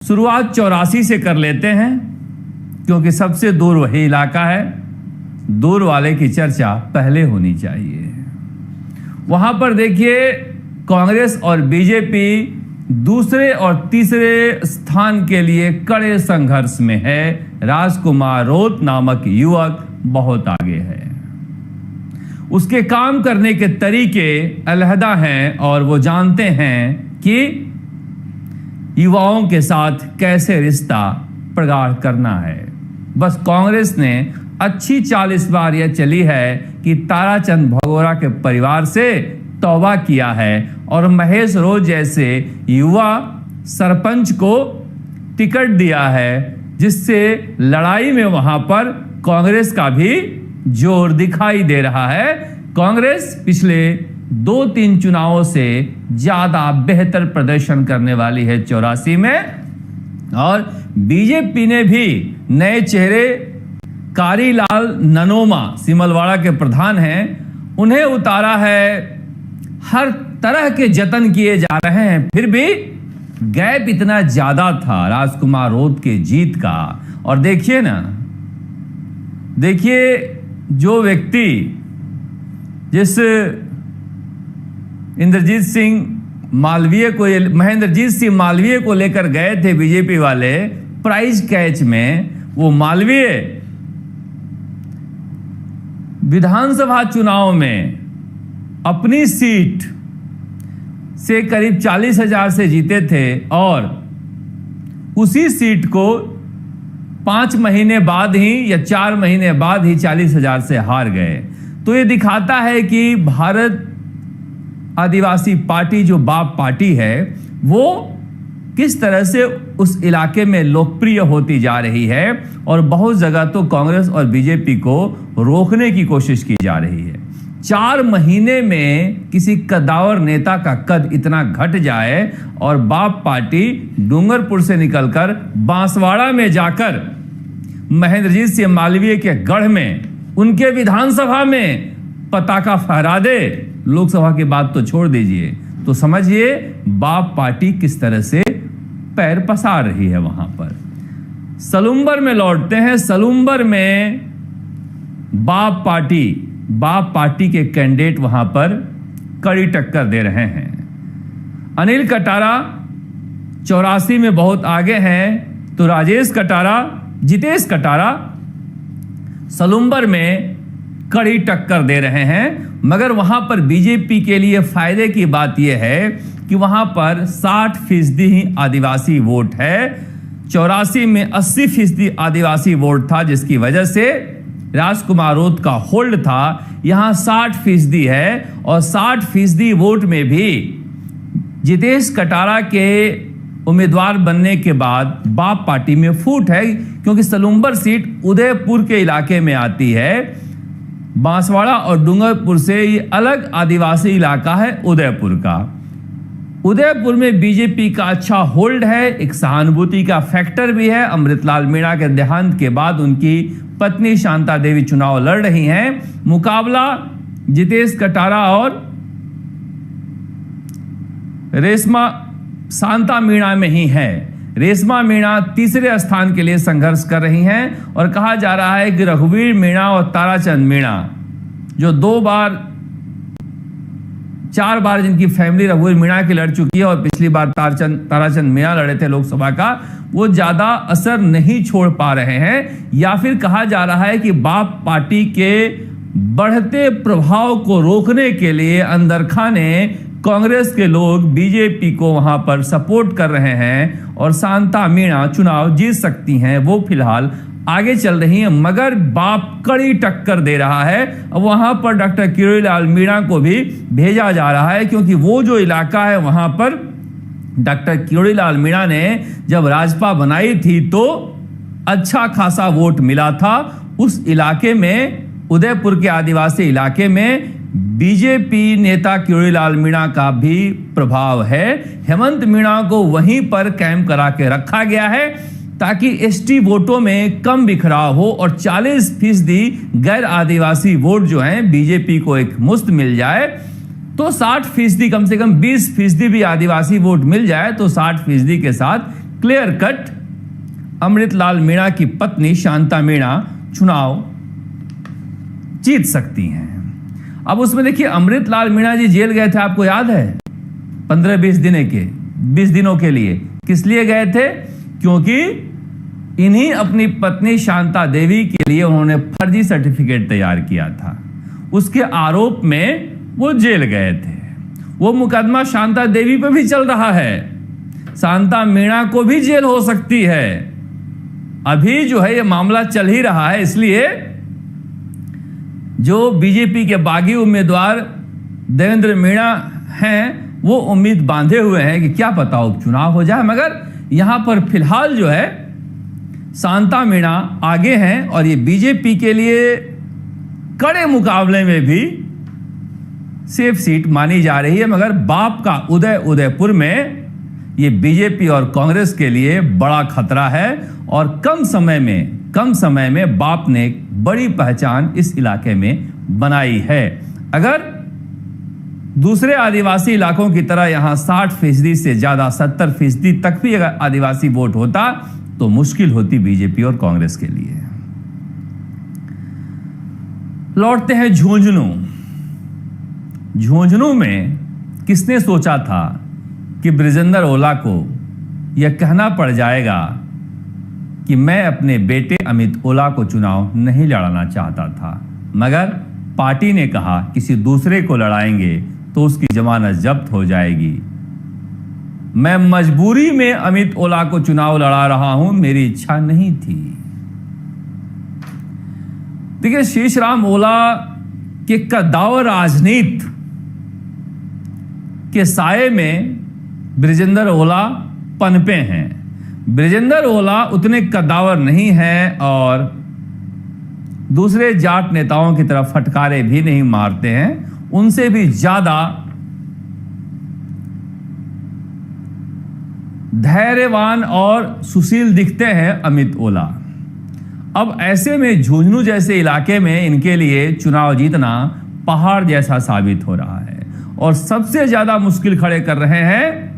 शुरुआत 84 से कर लेते हैं क्योंकि सबसे दूर वही इलाका है। दूर वाले की चर्चा पहले होनी चाहिए। वहां पर देखिए कांग्रेस और बीजेपी दूसरे और तीसरे स्थान के लिए कड़े संघर्ष में है। राजकुमार रोत नामक युवक बहुत आगे है। उसके काम करने के तरीके अलहदा हैं और वो जानते हैं कि युवाओं के साथ कैसे रिश्ता प्रगाढ़ करना है। बस कांग्रेस ने अच्छी 40 बार यह चली है कि ताराचंद भगोरा के परिवार से तौबा किया है और महेश रोज जैसे युवा सरपंच को टिकट दिया है, जिससे लड़ाई में वहां पर कांग्रेस का भी जोर दिखाई दे रहा है। कांग्रेस पिछले 2-3 चुनावों से ज्यादा बेहतर प्रदर्शन करने वाली है 84 में। और बीजेपी ने भी नए चेहरे कारीलाल ननोमा सिमलवाड़ा के प्रधान हैं, उन्हें उतारा है। हर तरह के जतन किए जा रहे हैं, फिर भी गैप इतना ज्यादा था राजकुमार रोत के जीत का। और देखिए ना, देखिए जो व्यक्ति जिस महेंद्रजीत सिंह मालवीय को लेकर गए थे बीजेपी वाले प्राइज कैच में, वो मालवीय विधानसभा चुनाव में अपनी सीट से करीब 40,000 से जीते थे और उसी सीट को 5 महीने बाद ही या 4 महीने बाद ही 40,000 से हार गए। तो ये दिखाता है कि भारत आदिवासी पार्टी जो बाप पार्टी है वो किस तरह से उस इलाके में लोकप्रिय होती जा रही है। और बहुत जगह तो कांग्रेस और बीजेपी को रोकने की कोशिश की जा रही है। 4 महीने में किसी कदावर नेता का कद इतना घट जाए और बाप पार्टी डूंगरपुर से निकलकर बांसवाड़ा में जाकर महेंद्रजीत सिंह मालवीय के गढ़ में उनके विधानसभा में पताका फहरा दे। लोकसभा की बात तो छोड़ दीजिए, तो समझिए बाप पार्टी किस तरह से पैर पसार रही है वहां पर। सलुम्बर में लौटते हैं। सलुम्बर में बाप पार्टी के कैंडिडेट वहां पर कड़ी टक्कर दे रहे हैं। अनिल कटारा 84 में बहुत आगे हैं, तो जितेश कटारा सलुम्बर में कड़ी टक्कर दे रहे हैं। मगर वहां पर बीजेपी के लिए फायदे की बात यह है कि वहां पर 60% ही आदिवासी वोट है। 84 में 80% आदिवासी वोट था, जिसकी वजह से राजकुमार रोत का होल्ड था। यहां 60% है और 60% वोट में भी जितेश कटारा के उम्मीदवार बनने के बाद बाप पार्टी में फूट है, क्योंकि सलुम्बर सीट उदयपुर के इलाके में आती है। बांसवाड़ा और डूंगरपुर से ये अलग आदिवासी इलाका है उदयपुर का। उदयपुर में बीजेपी का अच्छा होल्ड है, एक सहानुभूति का फैक्टर भी है। अमृतलाल मीणा के देहांत के बाद उनकी पत्नी शांता देवी चुनाव लड़ रही हैं। मुकाबला जितेश कटारा और रेशमा शांता मीणा में ही है। रेशमा मीणा तीसरे स्थान के लिए संघर्ष कर रही हैं और कहा जा रहा है कि रघुवीर मीणा और ताराचंद मीणा, जो 4 बार जिनकी फैमिली रघुवीर मीणा की लड़ चुकी है और पिछली बार ताराचंद मीणा लड़े थे लोकसभा का, वो ज्यादा असर नहीं छोड़ पा रहे हैं। या फिर कहा जा रहा है कि बाप पार्टी के बढ़ते प्रभाव को रोकने के लिए अंदर खाने कांग्रेस के लोग बीजेपी को वहां पर सपोर्ट कर रहे हैं और शांता मीणा चुनाव जीत सकती हैं। वो फिलहाल आगे चल रही हैं, मगर बाप कड़ी टक्कर दे रहा है। वहां पर डॉक्टर किरोड़ीलाल मीणा को भी भेजा जा रहा है, क्योंकि वो जो इलाका है वहां पर डॉक्टर किरोड़ीलाल मीणा ने जब राजपा बनाई थी तो अच्छा खासा वोट मिला था। उस इलाके में, उदयपुर के आदिवासी इलाके में बीजेपी नेता किरोड़ीलाल मीणा का भी प्रभाव है। हेमंत मीणा को वहीं पर कैंप करा के रखा गया है ताकि एसटी वोटों में कम बिखराव हो और 40% गैर आदिवासी वोट जो हैं बीजेपी को एक मुश्त मिल जाए। तो 60% कम से कम 20% भी आदिवासी वोट मिल जाए तो 60% के साथ क्लियर कट अमृतलाल मीणा की पत्नी शांता मीणा चुनाव जीत सकती हैं। अब उसमें देखिए, अमृतलाल मीणा जी जेल गए थे, आपको याद है, 15-20 दिनों के लिए। किस लिए गए थे? क्योंकि इन्हीं अपनी पत्नी शांता देवी के लिए उन्होंने फर्जी सर्टिफिकेट तैयार किया था। उसके आरोप में वो जेल गए थे। वो मुकदमा शांता देवी पे भी चल रहा है। शांता मीणा को भी जेल हो सकती है। अभी जो है ये मामला चल ही रहा है, इसलिए जो बीजेपी के बागी उम्मीदवार देवेंद्र मीणा हैं वो उम्मीद बांधे हुए हैं कि क्या पता उपचुनाव हो जाए, मगर यहां पर फिलहाल जो है शांता मीणा आगे हैं और ये बीजेपी के लिए कड़े मुकाबले में भी सेफ सीट मानी जा रही है। मगर बाप का उदयपुर में ये बीजेपी और कांग्रेस के लिए बड़ा खतरा है और कम समय में बाप ने एक बड़ी पहचान इस इलाके में बनाई है। अगर दूसरे आदिवासी इलाकों की तरह यहां 60% से ज्यादा 70% तक भी अगर आदिवासी वोट होता तो मुश्किल होती बीजेपी और कांग्रेस के लिए। लौटते हैं झुंझुनू में किसने सोचा था कि बृजेंद्र ओला को यह कहना पड़ जाएगा कि मैं अपने बेटे अमित ओला को चुनाव नहीं लड़ाना चाहता था, मगर पार्टी ने कहा किसी दूसरे को लड़ाएंगे तो उसकी जमानत जब्त हो जाएगी। मैं मजबूरी में अमित ओला को चुनाव लड़ा रहा हूं, मेरी इच्छा नहीं थी। देखिए, शीशराम ओला के कद्दावर राजनीति के साये में बृजेंद्र ओला पनपे हैं। बृजेंद्र ओला उतने कद्दावर नहीं हैं और दूसरे जाट नेताओं की तरफ फटकारे भी नहीं मारते हैं। उनसे भी ज्यादा धैर्यवान और सुशील दिखते हैं अमित ओला। अब ऐसे में झुंझुनू जैसे इलाके में इनके लिए चुनाव जीतना पहाड़ जैसा साबित हो रहा है और सबसे ज्यादा मुश्किल खड़े कर रहे हैं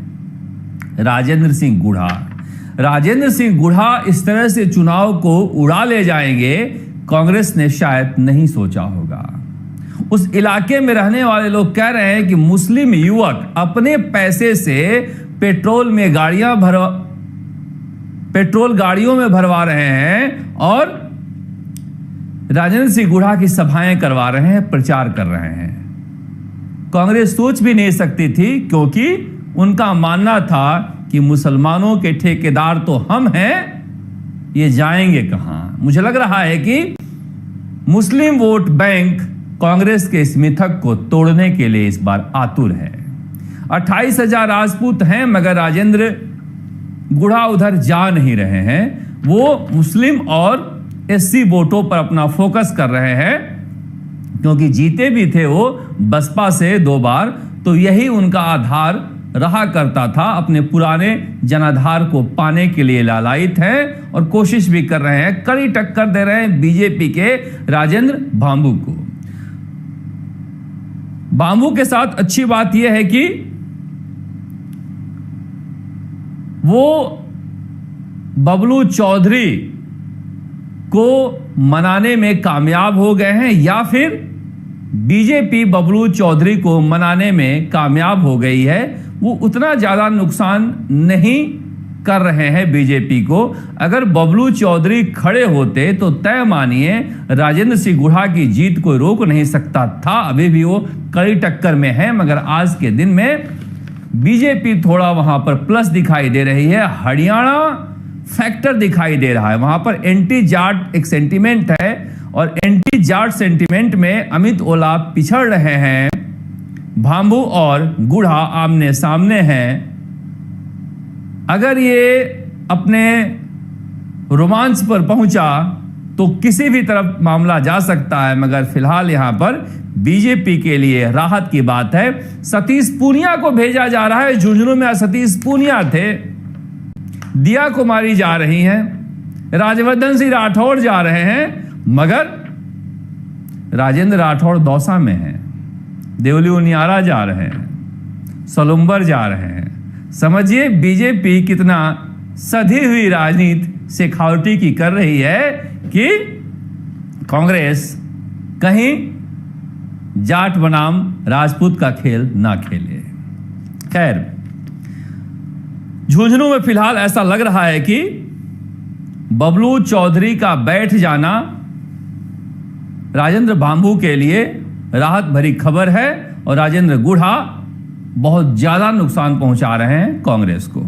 राजेंद्र सिंह गुढ़ा। राजेंद्र सिंह गुढ़ा इस तरह से चुनाव को उड़ा ले जाएंगे, कांग्रेस ने शायद नहीं सोचा होगा। उस इलाके में रहने वाले लोग कह रहे हैं कि मुस्लिम युवक अपने पैसे से पेट्रोल गाड़ियों में भरवा रहे हैं और राजेंद्र सिंह गुढ़ा की सभाएं करवा रहे हैं, प्रचार कर रहे हैं। कांग्रेस सोच भी नहीं सकती थी, क्योंकि उनका मानना था कि मुसलमानों के ठेकेदार तो हम हैं, ये जाएंगे कहां। मुझे लग रहा है कि मुस्लिम वोट बैंक कांग्रेस के इस मिथक को तोड़ने के लिए इस बार आतुर है। 28,000 राजपूत हैं, मगर राजेंद्र गुढ़ा उधर जा नहीं रहे हैं। वो मुस्लिम और एससी वोटों पर अपना फोकस कर रहे हैं, क्योंकि जीते भी थे वो बसपा से 2 बार, तो यही उनका आधार रहा करता था। अपने पुराने जनाधार को पाने के लिए लालायित हैं और कोशिश भी कर रहे हैं, कड़ी टक्कर दे रहे हैं बीजेपी के राजेंद्र भांबू को। भांबू के साथ अच्छी बात यह है कि वो बबलू चौधरी को मनाने में कामयाब हो गए हैं, या फिर बीजेपी बबलू चौधरी को मनाने में कामयाब हो गई है। वो उतना ज्यादा नुकसान नहीं कर रहे हैं बीजेपी को। अगर बबलू चौधरी खड़े होते तो तय मानिए राजेंद्र सिंह गुढ़ा की जीत को रोक नहीं सकता था। अभी भी वो कड़ी टक्कर में है, मगर आज के दिन में बीजेपी थोड़ा वहां पर प्लस दिखाई दे रही है। हरियाणा फैक्टर दिखाई दे रहा है, वहां पर एंटी जाट एक सेंटीमेंट है और एंटी जाट सेंटीमेंट में अमित ओला पिछड़ रहे हैं। भांबू और गुढ़ा आमने सामने हैं। अगर ये अपने रोमांच पर पहुंचा तो किसी भी तरफ मामला जा सकता है, मगर फिलहाल यहां पर बीजेपी के लिए राहत की बात है। सतीश पूनिया को भेजा जा रहा है। झुंझुनू में सतीश पूनिया थे, दिया कुमारी जा रही हैं, राजवर्धन सिंह राठौड़ जा रहे हैं, मगर राजेंद्र राठौड़ दौसा में हैं, देवली उनियारा जा रहे हैं, सलुम्बर जा रहे हैं। समझिए बीजेपी कितना सधी हुई राजनीति शेखावटी की कर रही है कि कांग्रेस कहीं जाट बनाम राजपूत का खेल ना खेले। खैर, झुंझुनू में फिलहाल ऐसा लग रहा है कि बबलू चौधरी का बैठ जाना राजेंद्र बांबू के लिए राहत भरी खबर है और राजेंद्र गुढ़ा बहुत ज्यादा नुकसान पहुंचा रहे हैं कांग्रेस को।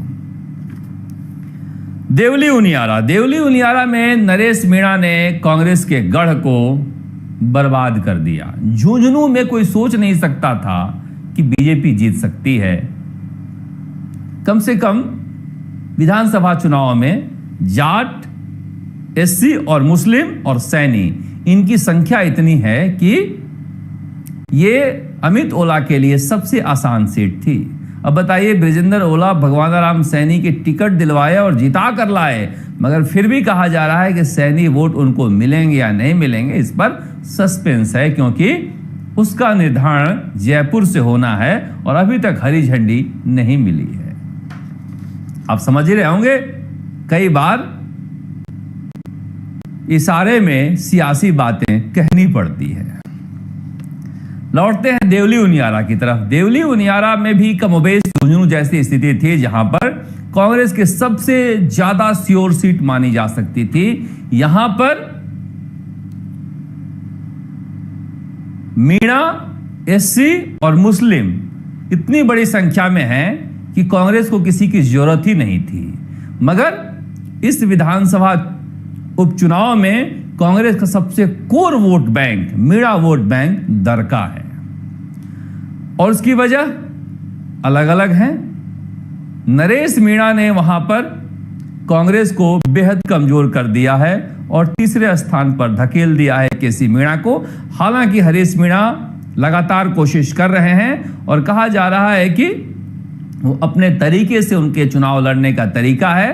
देवली उनियारा में नरेश मीणा ने कांग्रेस के गढ़ को बर्बाद कर दिया। झुंझुनू में कोई सोच नहीं सकता था कि बीजेपी जीत सकती है। कम से कम विधानसभा चुनाव में जाट, एससी और मुस्लिम और सैनी, इनकी संख्या इतनी है कि ये अमित ओला के लिए सबसे आसान सीट थी। अब बताइए, ब्रिजेंद्र ओला भगवान राम सैनी के टिकट दिलवाए और जिता कर लाए, मगर फिर भी कहा जा रहा है कि सैनी वोट उनको मिलेंगे या नहीं मिलेंगे, इस पर सस्पेंस है, क्योंकि उसका निर्धारण जयपुर से होना है और अभी तक हरी झंडी नहीं मिली है। आप समझ ही रहे होंगे, कई बार इशारे में सियासी बातें कहनी पड़ती है। लौटते हैं देवली उनियारा की तरफ। देवली उनियारा में भी कमोबेश झुंझुनू जैसी स्थिति थी, जहां पर कांग्रेस के सबसे ज्यादा श्योर सीट मानी जा सकती थी। यहां पर मीणा, एससी और मुस्लिम इतनी बड़ी संख्या में हैं कि कांग्रेस को किसी की जरूरत ही नहीं थी। मगर इस विधानसभा उपचुनाव में कांग्रेस का सबसे core vote bank, Meena vote bank दरका है और उसकी वजह अलग अलग है। नरेश मीणा ने वहां पर कांग्रेस को बेहद कमजोर कर दिया है और तीसरे स्थान पर धकेल दिया है केसी मीणा को। हालांकि हरीश मीणा लगातार कोशिश कर रहे हैं और कहा जा रहा है कि वो अपने तरीके से, उनके चुनाव लड़ने का तरीका है,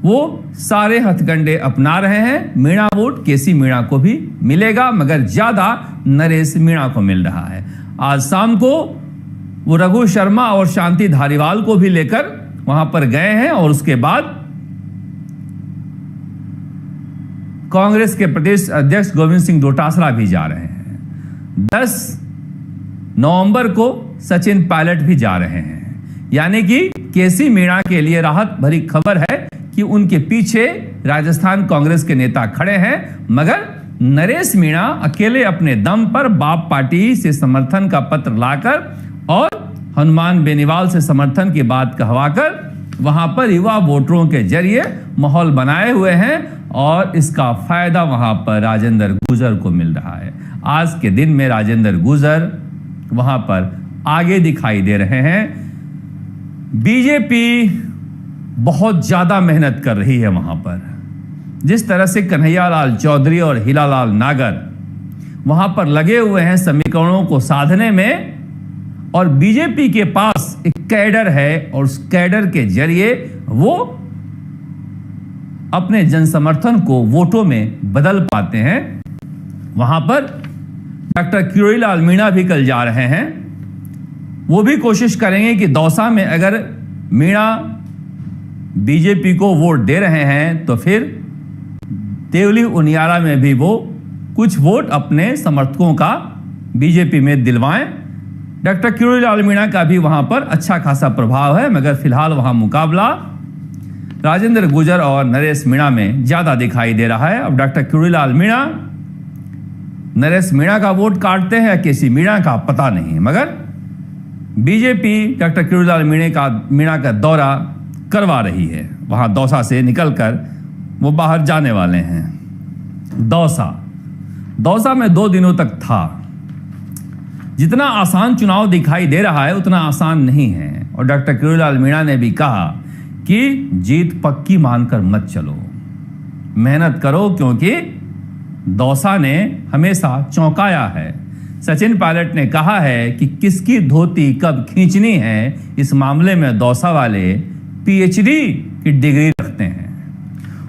वो सारे हथकंडे अपना रहे हैं। मीणा वोट केसी मीणा को भी मिलेगा, मगर ज्यादा नरेश मीणा को मिल रहा है। आज शाम को वो रघु शर्मा और शांति धारीवाल को भी लेकर वहां पर गए हैं और उसके बाद कांग्रेस के प्रदेश अध्यक्ष गोविंद सिंह डोटासरा भी जा रहे हैं। 10 नवंबर को सचिन पायलट भी जा रहे हैं। यानी कि केसी मीणा के लिए राहत भरी खबर है कि उनके पीछे राजस्थान कांग्रेस के नेता खड़े हैं, मगर नरेश मीणा अकेले अपने दम पर बाप पार्टी से समर्थन का पत्र लाकर और हनुमान बेनीवाल से समर्थन की बात कहवाकर वहां पर युवा वोटरों के जरिए माहौल बनाए हुए हैं और इसका फायदा वहां पर राजेंद्र गुर्जर को मिल रहा है। आज के दिन में राजेंद्र गुर्जर वहां पर आगे दिखाई दे रहे हैं। बीजेपी बहुत ज्यादा मेहनत कर रही है वहां पर। जिस तरह से कन्हैयालाल चौधरी और हीरालाल नागर वहां पर लगे हुए हैं समीकरणों को साधने में, और बीजेपी के पास एक कैडर है और उस कैडर के जरिए वो अपने जनसमर्थन को वोटों में बदल पाते हैं। वहां पर डॉक्टर किरोड़ीलाल मीणा भी कल जा रहे हैं। वो भी कोशिश करेंगे कि दौसा में अगर मीणा बीजेपी को वोट दे रहे हैं तो फिर देवली उनियारा में भी वो कुछ वोट अपने समर्थकों का बीजेपी में दिलवाएं। डॉक्टर किरोड़ीलाल मीणा का भी वहां पर अच्छा खासा प्रभाव है, मगर फिलहाल वहां मुकाबला राजेंद्र गुर्जर और नरेश मीणा में ज्यादा दिखाई दे रहा है। अब डॉक्टर किरोड़ीलाल मीणा नरेश मीणा का वोट काटते हैं या केसी मीणा का, पता नहीं, मगर बीजेपी डॉक्टर किरोड़ीलाल मीणा का दौरा करवा रही है। वहां दौसा से निकलकर वो बाहर जाने वाले हैं। दौसा में 2 दिनों तक था। जितना आसान चुनाव दिखाई दे रहा है उतना आसान नहीं है, और डॉक्टर किरोड़ीलाल मीणा ने भी कहा कि जीत पक्की मानकर मत चलो, मेहनत करो, क्योंकि दौसा ने हमेशा चौंकाया है। सचिन पायलट ने कहा है कि किसकी धोती कब खींचनी है, इस मामले में दौसा वाले पीएचडी की डिग्री रखते हैं।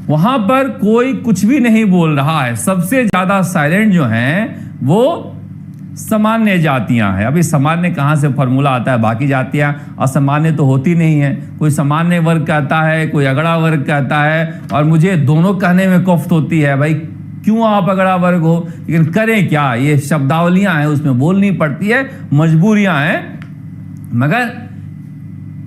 वहां पर कोई कुछ भी नहीं बोल रहा है। सबसे ज्यादा साइलेंट जो हैं वो सामान्य जातियां हैं। अभी सामान्य कहाँ से फॉर्मूला आता है, बाकी जातियां असामान्य तो होती नहीं है। कोई सामान्य वर्ग कहता है, कोई अगड़ा वर्ग कहता है, और मुझे दोनों कहने में कोफ्त होती है, भाई क्यों आप अगड़ा वर्ग हो, लेकिन करें क्या, ये शब्दावलियां हैं, उसमें बोलनी पड़ती है, मजबूरियां हैं। मगर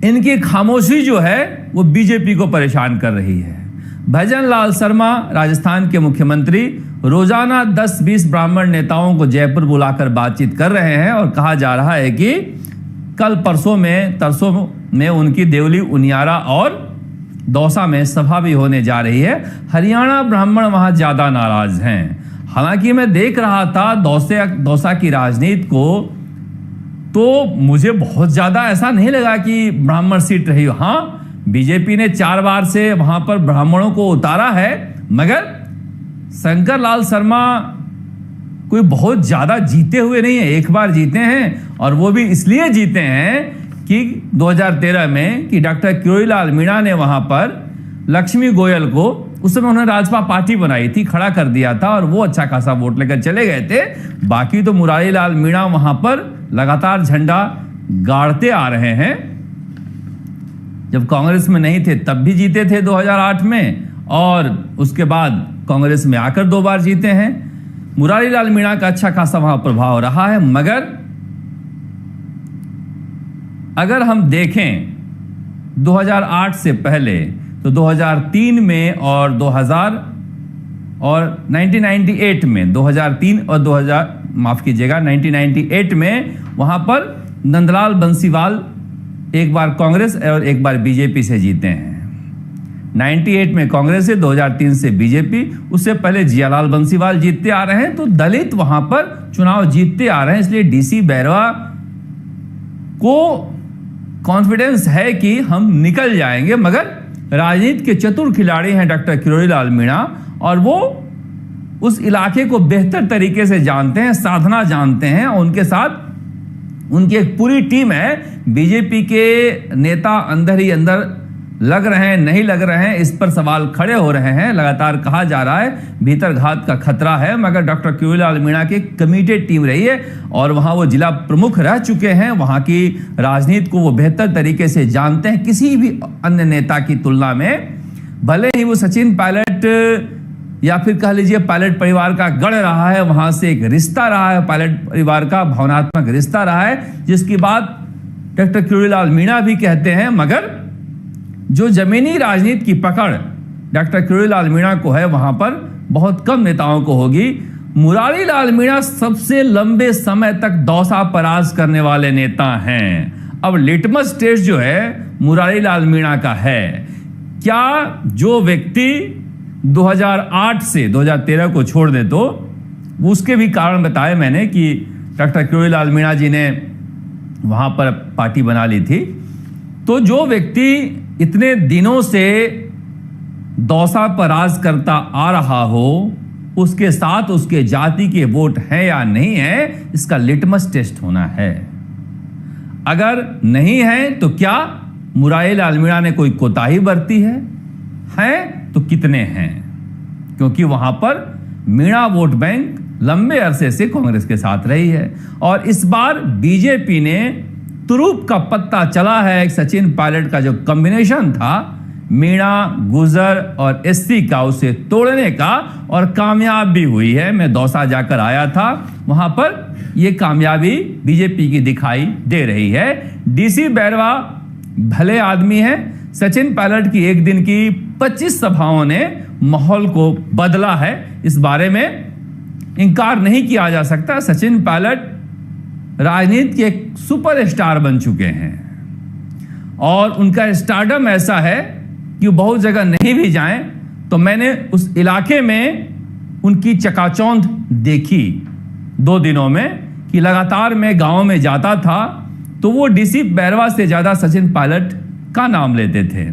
इनकी खामोशी जो है वो बीजेपी को परेशान कर रही है। भजन लाल शर्मा राजस्थान के मुख्यमंत्री रोजाना 10-20 ब्राह्मण नेताओं को जयपुर बुलाकर बातचीत कर रहे हैं, और कहा जा रहा है कि कल परसों में उनकी देवली, उनियारा और दौसा में सभा भी होने जा रही है। हरियाणा ब्राह्मण वहां ज्यादा नाराज हैं। हालांकि मैं देख रहा था दौसा की राजनीति को, तो मुझे बहुत ज्यादा ऐसा नहीं लगा कि ब्राह्मण सीट रही हो। हाँ, बीजेपी ने 4 बार से वहां पर ब्राह्मणों को उतारा है, मगर शंकर लाल शर्मा कोई बहुत ज्यादा जीते हुए नहीं है। 1 बार जीते हैं, और वो भी इसलिए जीते हैं कि 2013 में कि डॉक्टर किरोड़ीलाल मीणा ने वहां पर लक्ष्मी गोयल को, उस समय उन्होंने राजपा पार्टी बनाई थी, खड़ा कर दिया था, और वो अच्छा खासा वोट लेकर चले गए थे। बाकी तो मुरारी लाल मीणा वहां पर लगातार झंडा गाड़ते आ रहे हैं। जब कांग्रेस में नहीं थे तब भी जीते थे 2008 में, और उसके बाद कांग्रेस में आकर 2 बार जीते हैं। मुरारी लाल मीणा का अच्छा खासा वहां प्रभाव रहा है। मगर अगर हम देखें 2008 से पहले, तो 2003 में और 1998 में, 2003 और 1998 में वहां पर नंदलाल बंसीवाल एक बार कांग्रेस और एक बार बीजेपी से जीते हैं। 98 में कांग्रेस से, 2003 से बीजेपी, उससे पहले जियालाल बंसीवाल जीतते आ रहे हैं। तो दलित वहां पर चुनाव जीतते आ रहे हैं, इसलिए डीसी बैरवा को कॉन्फिडेंस है कि हम निकल जाएंगे। मगर राजनीति के चतुर खिलाड़ी हैं डॉक्टर किरोड़ीलाल मीणा, और वो उस इलाके को बेहतर तरीके से जानते हैं, साधना जानते हैं। उनके साथ उनकी एक पूरी टीम है। बीजेपी के नेता अंदर ही अंदर लग रहे हैं, नहीं लग रहे हैं, इस पर सवाल खड़े हो रहे हैं। लगातार कहा जा रहा है भीतर घात का खतरा है, मगर डॉक्टर किरोड़ीलाल मीणा की कमिटेड टीम रही है, और वहां वो जिला प्रमुख रह चुके हैं। वहां की राजनीति को वो बेहतर तरीके से जानते हैं किसी भी अन्य नेता की तुलना में। भले ही वो सचिन पायलट, या फिर कह लीजिए पायलट परिवार का गढ़ रहा है, वहां से एक रिश्ता रहा है, पायलट परिवार का भावनात्मक रिश्ता रहा है, जिसकी बात डॉक्टर किरोड़ीलाल मीणा भी कहते हैं। मगर जो जमीनी राजनीति की पकड़ डॉक्टर किरोड़ीलाल मीणा को है, वहां पर बहुत कम नेताओं को होगी। मुरारी लाल मीणा सबसे लंबे समय तक दौसा पर राज करने वाले नेता हैं। अब लिटमस टेस्ट जो है मुरारी लाल मीणा का है, क्या जो व्यक्ति 2008 से 2013 को छोड़ दे, तो उसके भी कारण बताए मैंने कि डॉक्टर किरोड़ीलाल मीणा जी ने वहां पर पार्टी बना ली थी। तो जो व्यक्ति इतने दिनों से दौसा पर राज करता आ रहा हो, उसके साथ उसके जाति के वोट हैं या नहीं है, इसका लिटमस टेस्ट होना है। अगर नहीं है तो क्या मुरारी लाल मीणा ने कोई कोताही बरती है तो कितने हैं? क्योंकि वहां पर मीणा वोट बैंक लंबे अरसे से कांग्रेस के साथ रही है, और इस बार बीजेपी ने तुरूप का पत्ता चला है। सचिन पायलट का जो कॉम्बिनेशन था मीणा, गुजर और एससी का, उसे तोड़ने का, और कामयाब भी हुई है। मैं दौसा जाकर आया था, वहां पर यह कामयाबी बीजेपी की दिखाई दे रही है। डीसी बैरवा भले आदमी है। सचिन पायलट की एक दिन की 25 सभाओं ने माहौल को बदला है, इस बारे में इंकार नहीं किया जा सकता। सचिन पायलट राजनीति के एक सुपरस्टार बन चुके हैं, और उनका स्टारडम ऐसा है कि बहुत जगह नहीं भी जाएं, तो मैंने उस इलाके में उनकी चकाचौंध देखी 2 दिनों में, कि लगातार मैं गांव में जाता था तो वो डीसी बैरवा से ज्यादा सचिन पायलट का नाम लेते थे।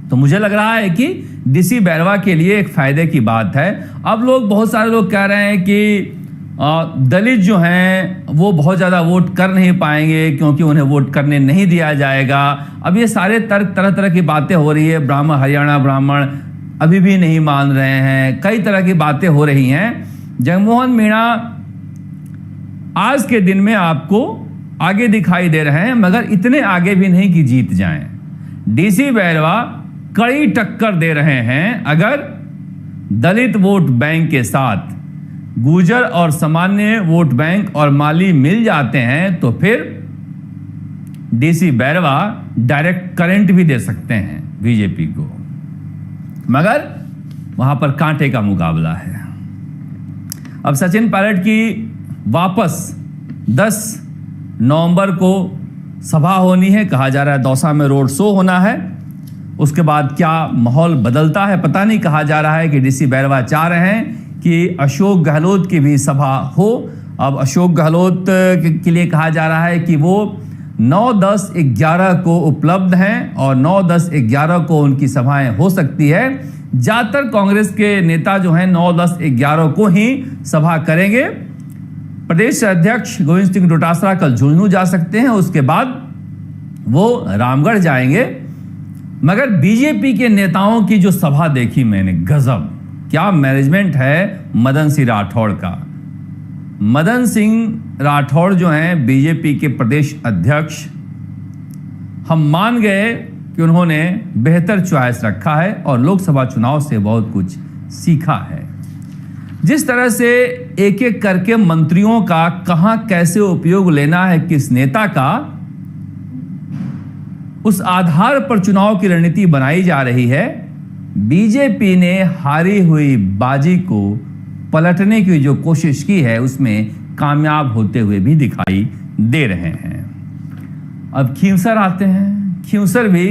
तो मुझे लग रहा है कि डीसी बैरवा के लिए एक फायदे की बात है। अब बहुत सारे लोग कह रहे हैं कि दलित जो हैं वो बहुत ज़्यादा वोट कर नहीं पाएंगे क्योंकि उन्हें वोट करने नहीं दिया जाएगा। अब ये सारे तर्क, तरह तरह की बातें हो रही है। ब्राह्मण, हरियाणा ब्राह्मण अभी भी नहीं मान रहे हैं, कई तरह की बातें हो रही हैं। जगमोहन मीणा आज के दिन में आपको आगे दिखाई दे रहे हैं, मगर इतने आगे भी नहीं कि जीत जाएं। डीसी बैरवा कड़ी टक्कर दे रहे हैं। अगर दलित वोट बैंक के साथ गुर्जर और सामान्य वोट बैंक और माली मिल जाते हैं तो फिर डीसी बैरवा डायरेक्ट करंट भी दे सकते हैं बीजेपी को, मगर वहां पर कांटे का मुकाबला है। अब सचिन पायलट की वापस 10 नवंबर को सभा होनी है, कहा जा रहा है दौसा में रोड शो होना है। उसके बाद क्या माहौल बदलता है पता नहीं। कहा जा रहा है कि डीसी बैरवा चाह रहे हैं कि अशोक गहलोत की भी सभा हो। अब अशोक गहलोत के लिए कहा जा रहा है कि वो 9, 10, 11 को उपलब्ध हैं और 9, 10, 11 को उनकी सभाएं हो सकती है। ज्यादातर कांग्रेस के नेता जो हैं 9, 10, 11 को ही सभा करेंगे। प्रदेश अध्यक्ष गोविंद सिंह डोटासरा कल झुंझुनू जा सकते हैं, उसके बाद वो रामगढ़ जाएंगे। मगर बीजेपी के नेताओं की जो सभा देखी मैंने, गजब, क्या मैनेजमेंट है मदन सिंह राठौड़ का। मदन सिंह राठौड़ जो हैं बीजेपी के प्रदेश अध्यक्ष, हम मान गए कि उन्होंने बेहतर चॉइस रखा है और लोकसभा चुनाव से बहुत कुछ सीखा है। जिस तरह से एक एक करके मंत्रियों का कहां कैसे उपयोग लेना है किस नेता का, उस आधार पर चुनाव की रणनीति बनाई जा रही है। बीजेपी ने हारी हुई बाजी को पलटने की जो कोशिश की है उसमें कामयाब होते हुए भी दिखाई दे रहे हैं। अब खींवसर आते हैं। खींवसर भी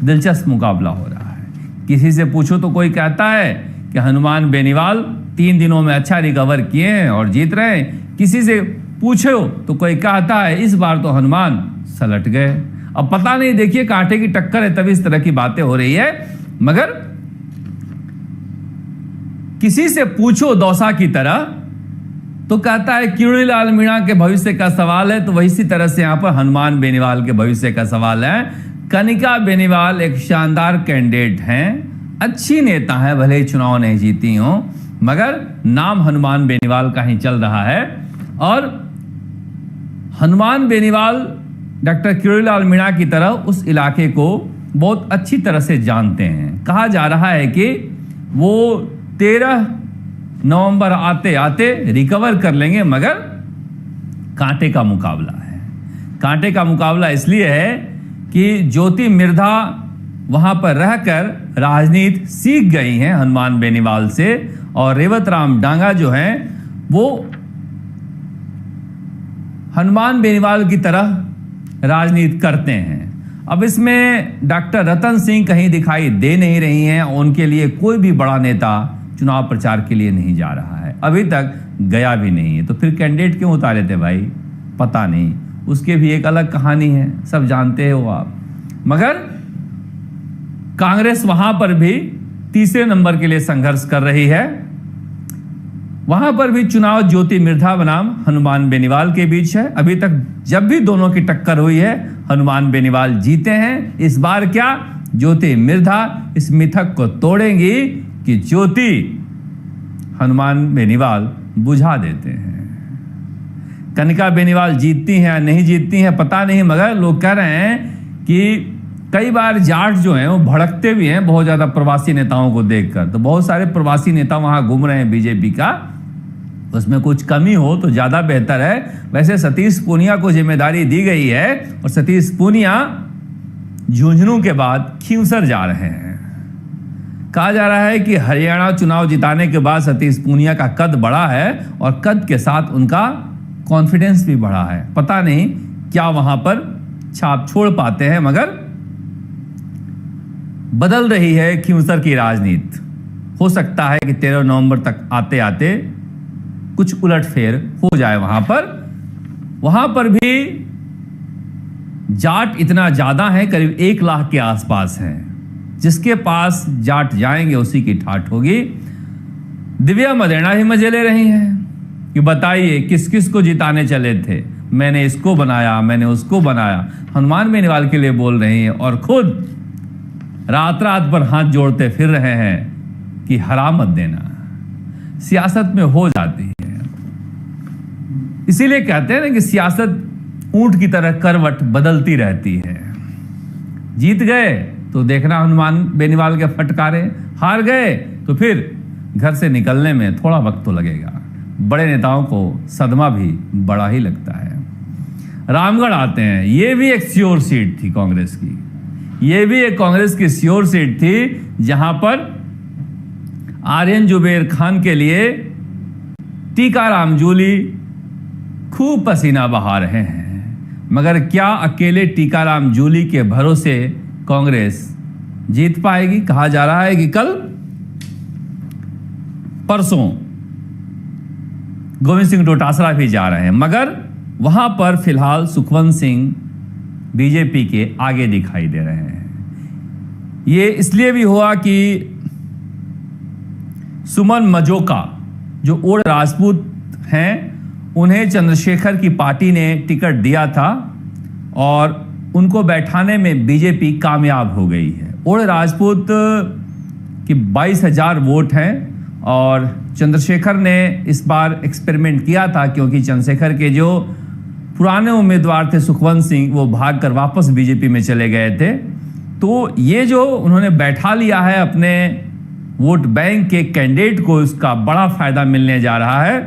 दिलचस्प मुकाबला हो रहा है। किसी से पूछो तो कोई कहता है कि हनुमान बेनीवाल 3 दिनों में अच्छा रिकवर किए हैं और जीत रहे हैं। किसी से पूछो तो कोई कहता है इस बार तो हनुमान सलट गए। अब पता नहीं, देखिए कांटे की टक्कर है तभी इस तरह की बातें हो रही है। मगर किसी से पूछो दौसा की तरह तो कहता है किरोड़ीलाल मीणा के भविष्य का सवाल है, तो वही सी तरह से यहां पर हनुमान बेनीवाल के भविष्य का सवाल है। कनिका बेनीवाल एक शानदार कैंडिडेट हैं, अच्छी नेता है, भले ही चुनाव नहीं जीती हो, मगर नाम हनुमान बेनीवाल का ही चल रहा है। और हनुमान बेनीवाल डॉक्टर किरोड़ीलाल मीणा की तरह उस इलाके को बहुत अच्छी तरह से जानते हैं। कहा जा रहा है कि वो 13 नवंबर आते आते रिकवर कर लेंगे, मगर कांटे का मुकाबला है। कांटे का मुकाबला इसलिए है कि ज्योति मिर्धा वहां पर रहकर राजनीति सीख गई हैं हनुमान बेनीवाल से, और रेवत राम डांगा जो हैं वो हनुमान बेनीवाल की तरह राजनीति करते हैं। अब इसमें डॉक्टर रतन सिंह कहीं दिखाई दे नहीं रही हैं। उनके लिए कोई भी बड़ा नेता चुनाव प्रचार के लिए नहीं जा रहा है, अभी तक गया भी नहीं है। तो फिर कैंडिडेट क्यों उतारे थे भाई, पता नहीं। उसके भी एक अलग कहानी है, सब जानते हो आप। मगर कांग्रेस वहां पर भी तीसरे नंबर के लिए संघर्ष कर रही है। वहां पर भी चुनाव ज्योति मिर्धा बनाम हनुमान बेनीवाल के बीच है। अभी तक जब भी दोनों की टक्कर हुई है हनुमान बेनीवाल जीते हैं। इस बार क्या ज्योति मिर्धा इस मिथक को तोड़ेंगी कि ज्योति हनुमान बेनीवाल बुझा देते हैं। कनिका बेनीवाल जीतती हैं या नहीं जीतती हैं पता नहीं, मगर लोग कह रहे हैं कि कई बार जाट जो हैं वो भड़कते भी हैं बहुत ज्यादा प्रवासी नेताओं को देखकर। तो बहुत सारे प्रवासी नेता वहां घूम रहे हैं बीजेपी का, उसमें कुछ कमी हो तो ज्यादा बेहतर है। वैसे सतीश पूनिया को जिम्मेदारी दी गई है और सतीश पूनिया झुंझुनू के बाद खींवसर जा रहे हैं। कहा जा रहा है कि हरियाणा चुनाव जिताने के बाद सतीश पूनिया का कद बढ़ा है और कद के साथ उनका कॉन्फिडेंस भी बढ़ा है। पता नहीं क्या वहां पर छाप छोड़ पाते हैं, मगर बदल रही है खींवसर की राजनीति। हो सकता है कि 13 नवंबर तक आते आते कुछ उलटफेर हो जाए वहां पर भी जाट इतना ज्यादा है, करीब 1 लाख के आसपास है। जिसके पास जाट जाएंगे उसी की ठाठ होगी। दिव्या मदेना ही मजे ले रही हैं कि बताइए किस किस को जिताने चले थे, मैंने इसको बनाया, मैंने उसको बनाया। हनुमान बेनीवाल के लिए बोल रही हैं और खुद रात रात पर हाथ जोड़ते फिर रहे हैं कि हरा मत देना। सियासत में हो जाती है। इसीलिए कहते हैं ना कि सियासत ऊंट की तरह करवट बदलती रहती है। जीत गए तो देखना हनुमान बेनीवाल के फटकारे, हार गए तो फिर घर से निकलने में थोड़ा वक्त तो लगेगा। बड़े नेताओं को सदमा भी बड़ा ही लगता है। रामगढ़ आते हैं, ये भी एक श्योर सीट थी कांग्रेस की। ये भी एक कांग्रेस की श्योर सीट थी, जहां पर आर्यन जुबेर खान के लिए टीकाराम जूली खूब पसीना बहा रहे हैं। मगर क्या अकेले टीकाराम जूली के भरोसे कांग्रेस जीत पाएगी? कहा जा रहा है कि कल परसों गोविंद सिंह डोटासरा भी जा रहे हैं, मगर वहां पर फिलहाल सुखवंत सिंह बीजेपी के आगे दिखाई दे रहे हैं। ये इसलिए भी हुआ कि सुमन मजोका जो ओड राजपूत हैं, उन्हें चंद्रशेखर की पार्टी ने टिकट दिया था और उनको बैठाने में बीजेपी कामयाब हो गई है। ओड राजपूत की 22,000 वोट हैं और चंद्रशेखर ने इस बार एक्सपेरिमेंट किया था, क्योंकि चंद्रशेखर के जो पुराने उम्मीदवार थे सुखवंत सिंह, वो भागकर वापस बीजेपी में चले गए थे। तो ये जो उन्होंने बैठा लिया है अपने वोट बैंक के कैंडिडेट को, इसका बड़ा फायदा मिलने जा रहा है।